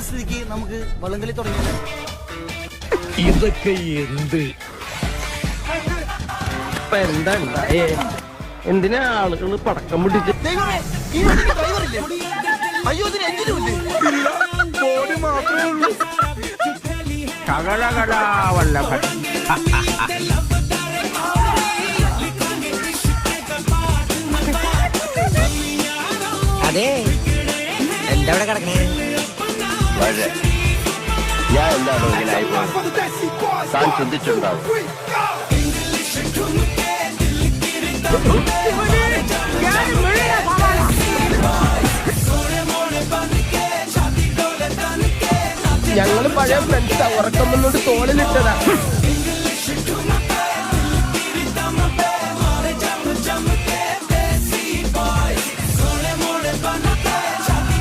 വന്ന സ്ഥിതിക്ക് നമുക്ക് വള്ളംകളി തുടങ്ങിയത്. ഇതൊക്കെ എന്ത് എന്താ ഉണ്ടായേ? എന്തിനാ ആളുകൾ പടക്കം പിടിച്ച്? ദൈവമേ, ഈ വണ്ടിക്ക് ഡ്രൈവറില്ലേ? അയ്യോ, ഇതിന് എഞ്ചിനും ഇല്ലേ? ബോഡി മാത്രമേ ഉള്ളൂ. ശകലകലാവല്ലഭൻ. അതെ, എന്താ ഇവിടെ കിടക്കണേ? ഞാൻ എന്താണ് ഇങ്ങനെ ആയിപ്പോയത്? താൻ ചിന്തിച്ചിട്ടുണ്ടാവും. ഞങ്ങള് പഴയ ഫ്രണ്ട്സാ. ഉറക്കം വന്നോണ്ട് തോളിലിട്ടതാ.